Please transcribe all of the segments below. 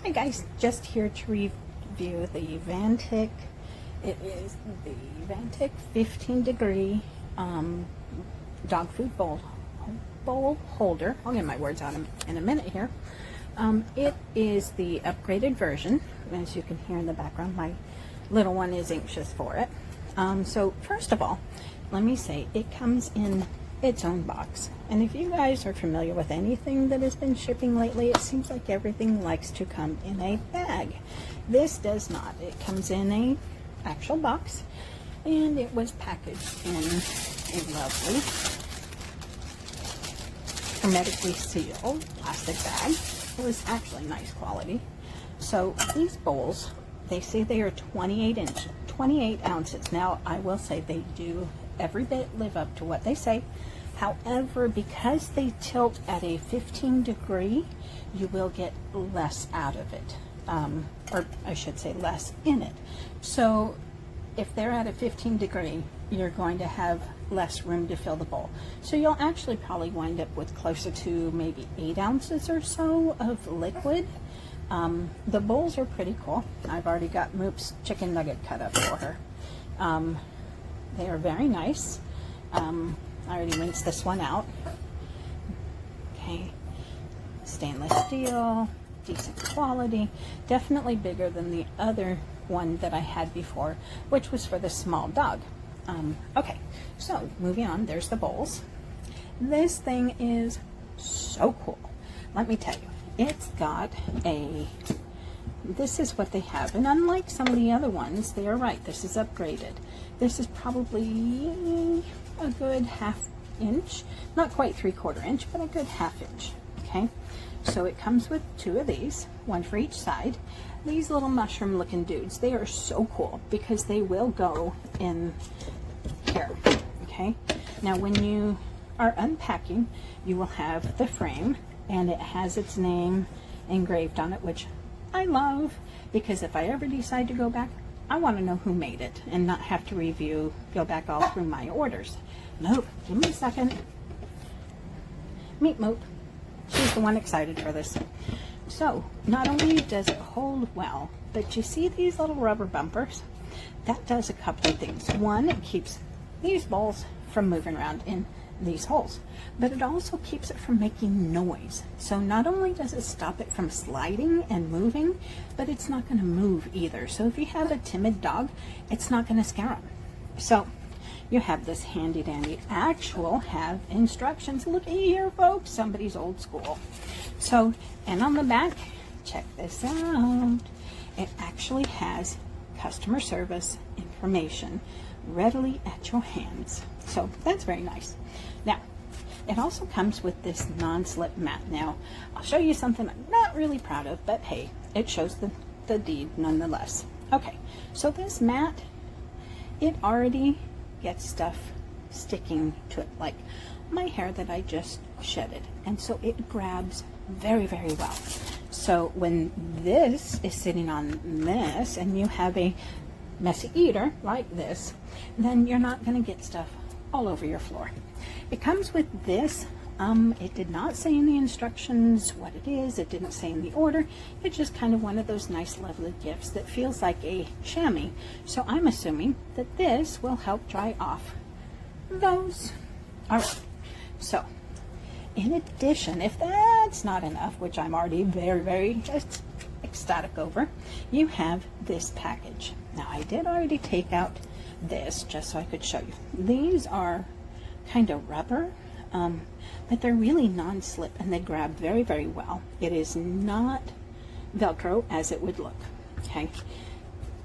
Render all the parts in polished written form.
Hi guys, just here to review the Vantic. It is the Vantic 15 degree dog food bowl holder. I'll get my words out in a minute here. It is the upgraded version. As you can hear in the background, my little one is anxious for it. So first of all, let me say it comes in its own box. And if you guys are familiar with anything that has been shipping lately, it seems like everything likes to come in a bag. This does not. It comes in a actual box, and it was packaged in a lovely hermetically sealed plastic bag. It was actually nice quality. So these bowls, they say they are 28 ounces. Now I will say they do every bit live up to what they say. However, because they tilt at a 15 degree, you will get less out of it, or I should say less in it. So if they're at a 15 degree, you're going to have less room to fill the bowl. So you'll actually probably wind up with closer to maybe 8 ounces or so of liquid. The bowls are pretty cool. I've already got Moop's chicken nugget cut up for her. They are very nice. I already rinsed this one out. Okay, stainless steel, decent quality, definitely bigger than the other one that I had before, which was for the small dog. Okay, so moving on, there's the bowls. This thing is so cool. Let me tell you, it's got this is what they have, and unlike some of the other ones, they are right, this is upgraded. This is probably a good ½ inch, not quite 3/4 inch, but a good ½ inch. Okay, so it comes with 2 of these, one for each side. These little mushroom looking dudes, they are so cool because they will go in here. Okay, now when you are unpacking, you will have the frame, and it has its name engraved on it, which I love, because if I ever decide to go back, I want to know who made it and not have to go back all through my orders. Moop, give me a second. Meet Moop. She's the one excited for this. So, not only does it hold well, but you see these little rubber bumpers? That does a couple of things. One, it keeps these bowls from moving around in these holes, but it also keeps it from making noise. So not only does it stop it from sliding and moving, but it's not going to move either. So if you have a timid dog, it's not going to scare them. So you have this handy dandy have instructions. Look here, folks, somebody's old school. So, and on the back, check this out, it actually has customer service information readily at your hands. So that's very nice. Now, it also comes with this non-slip mat. Now, I'll show you something I'm not really proud of, but hey, it shows the deed nonetheless. Okay, so this mat, it already gets stuff sticking to it, like my hair that I just shedded, and so it grabs very, very well. So when this is sitting on this and you have a messy eater like this, then you're not going to get stuff all over your floor. It comes with this. It did not say in the instructions what it is. It didn't say in the order. It's just kind of one of those nice, lovely gifts that feels like a chamois. So I'm assuming that this will help dry off those. All right. So, in addition, if that's not enough, which I'm already very, very ecstatic over, you have this package. Now, I did already take out this just so I could show you. These are kind of rubber, but they're really non-slip, and they grab very, very well. It is not Velcro as it would look. Okay,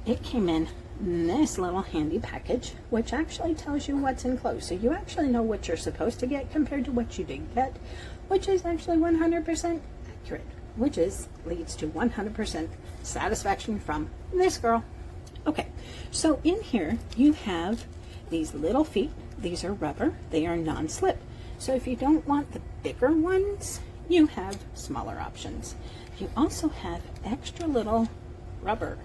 it came in this little handy package, which actually tells you what's enclosed, so you actually know what you're supposed to get compared to what you did get, which is actually 100% accurate, which leads to 100% satisfaction from this girl. Okay, so in here you have these little feet. These are rubber. They are non-slip. So if you don't want the bigger ones, you have smaller options. You also have extra little rubber.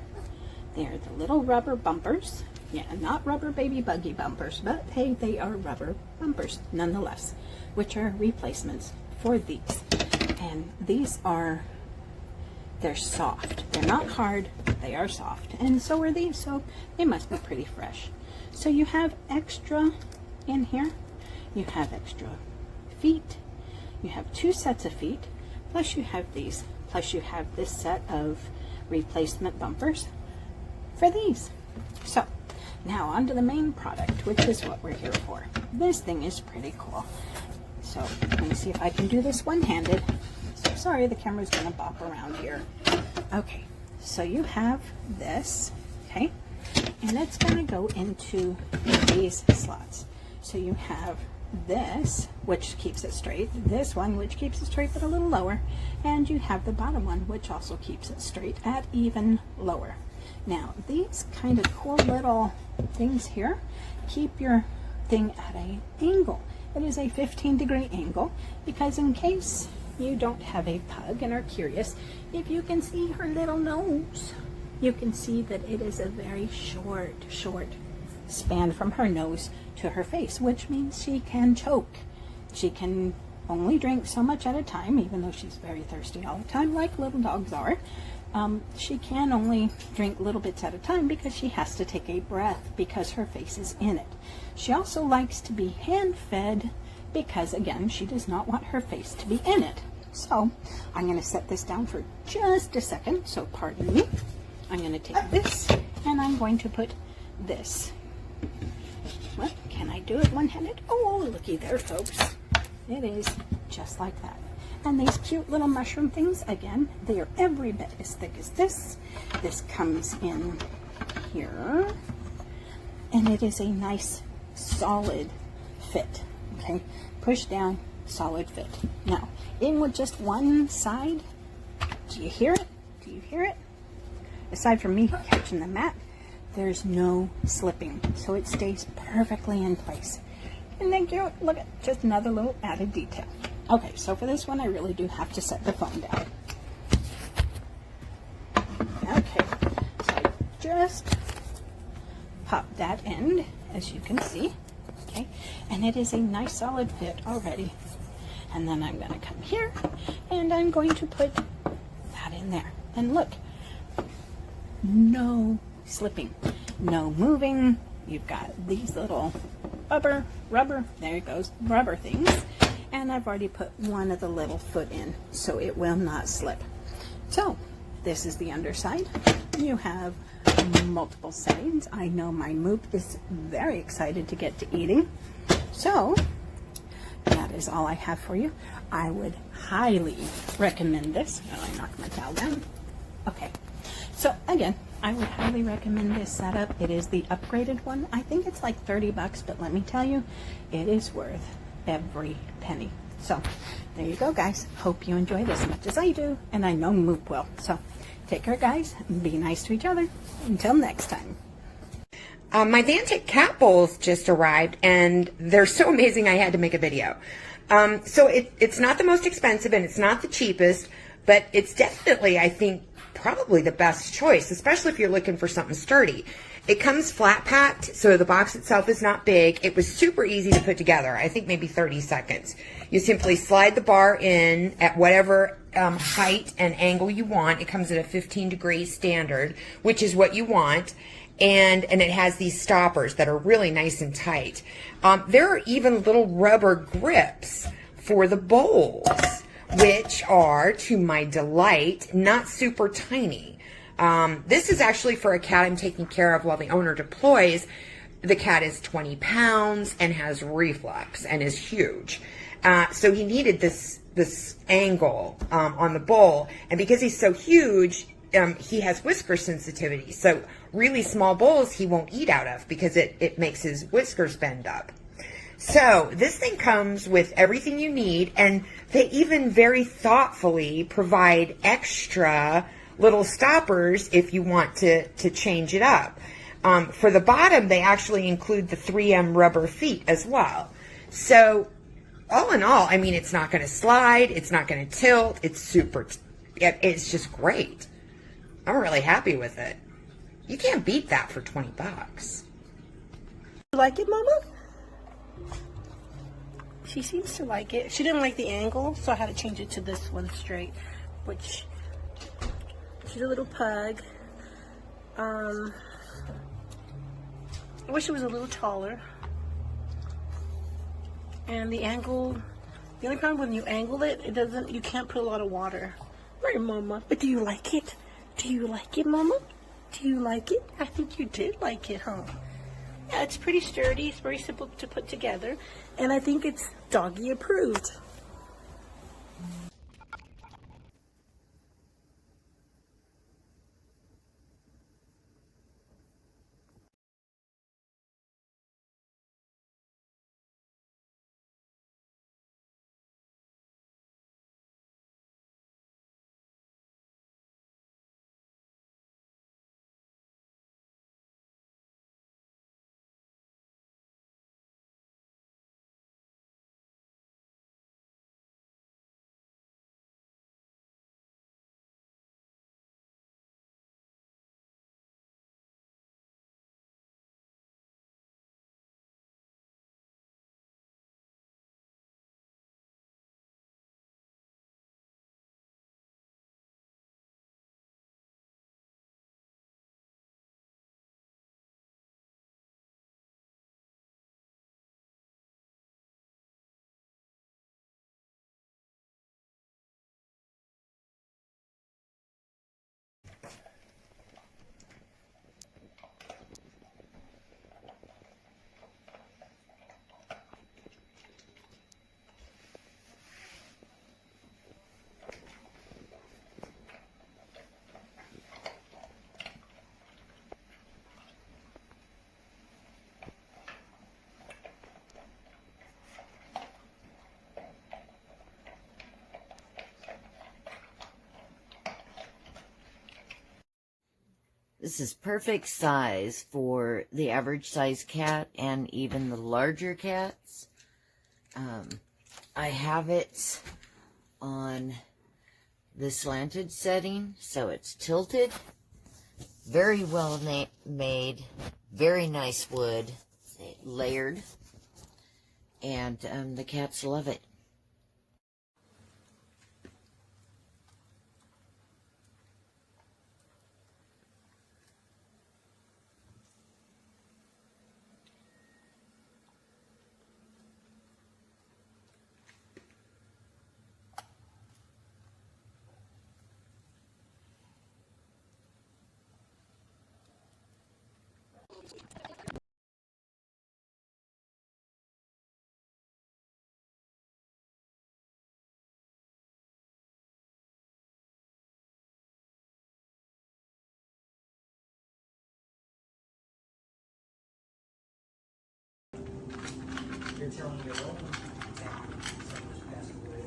They're the little rubber bumpers. Yeah, not rubber baby buggy bumpers, but hey, they are rubber bumpers nonetheless, which are replacements for these. And these are they're soft. They're not hard, they are soft. And so are these, so they must be pretty fresh. So you have extra in here. You have extra feet. You have 2 sets of feet, plus you have these. Plus you have this set of replacement bumpers for these. So now on to the main product, which is what we're here for. This thing is pretty cool. So let me see if I can do this one-handed. So sorry, the camera's gonna bop around here. Okay, so you have this, okay? And it's gonna go into these slots. So you have this, which keeps it straight, this one, which keeps it straight but a little lower, and you have the bottom one, which also keeps it straight at even lower. Now, these kind of cool little things here keep your thing at an angle. It is a 15-degree angle, because in case you don't have a pug and are curious, if you can see her little nose, you can see that it is a very short span from her nose to her face, which means she can choke. She can only drink so much at a time, even though she's very thirsty all the time, like little dogs are. She can only drink little bits at a time because she has to take a breath because her face is in it. She also likes to be hand-fed because, again, she does not want her face to be in it. So I'm going to set this down for just a second, so pardon me. I'm going to take this and I'm going to put this. Well, can I do it one-handed? Oh, looky there, folks. It is just like that. And these cute little mushroom things, again, they are every bit as thick as this. This comes in here, and it is a nice, solid fit, okay? Push down, solid fit. Now, in with just one side, do you hear it? Do you hear it? Aside from me catching the mat, there's no slipping, so it stays perfectly in place. And then cute, look at just another little added detail. Okay, so for this one, I really do have to set the phone down. Okay, so I just pop that end, as you can see, okay, and it is a nice solid fit already. And then I'm going to come here, and I'm going to put that in there. And look, no slipping, no moving. You've got these little rubber, there it goes, rubber things. And I've already put one of the little foot in, so it will not slip. So this is the underside. You have multiple settings. I know my Moop is very excited to get to eating. So that is all I have for you. I would highly recommend this. Oh, I knocked my towel down. Okay. So again, I would highly recommend this setup. It is the upgraded one. I think it's like 30 bucks, but let me tell you, it is worth every penny. So there you go, guys. Hope you enjoy this as much as I do, and I know Moop will. So take care, guys, and be nice to each other. Until next time. My Vantic cat bowls just arrived, and they're so amazing I had to make a video. So it's not the most expensive and it's not the cheapest, but it's definitely, I think, probably the best choice, especially if you're looking for something sturdy. It comes flat packed, so the box itself is not big. It was super easy to put together. I think maybe 30 seconds. You simply slide the bar in at whatever height and angle you want. It comes at a 15-degree standard, which is what you want. And it has these stoppers that are really nice and tight. There are even little rubber grips for the bowls, which are, to my delight, not super tiny. This is actually for a cat I'm taking care of while the owner deploys. The cat is 20 pounds and has reflux and is huge. So he needed this angle on the bowl. And because he's so huge, he has whisker sensitivity. So really small bowls he won't eat out of because it makes his whiskers bend up. So this thing comes with everything you need, and they even very thoughtfully provide extra little stoppers if you want to change it up. For the bottom, they actually include the 3M rubber feet as well. So all in all, I mean, it's not going to slide, it's not going to tilt, it's just great. I'm really happy with it. You can't beat that for 20 bucks. You like it, Mama? She seems to like it. She didn't like the angle, so I had to change it to this one straight, which She's a little pug. I wish it was a little taller. And the only problem when you angle it, you can't put a lot of water. Right, Mama? But do you like it? Do you like it, Mama? Do you like it? I think you did like it, huh? Yeah, it's pretty sturdy. It's very simple to put together. And I think it's doggy approved. This is perfect size for the average size cat and even the larger cats. I have it on the slanted setting, so it's tilted. Very well made, very nice wood, layered, and the cats love it. You're telling me your own family members passed away.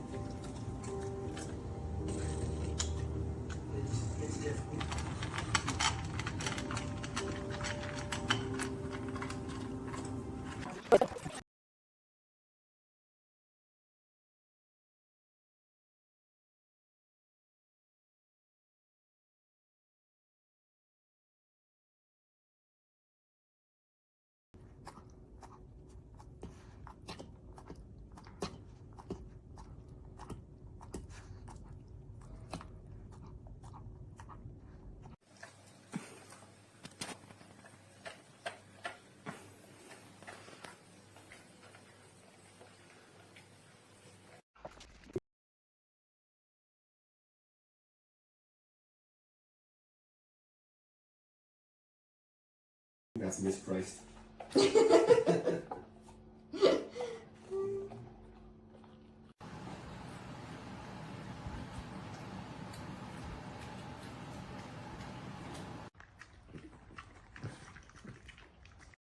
It's difficult. That's mispriced.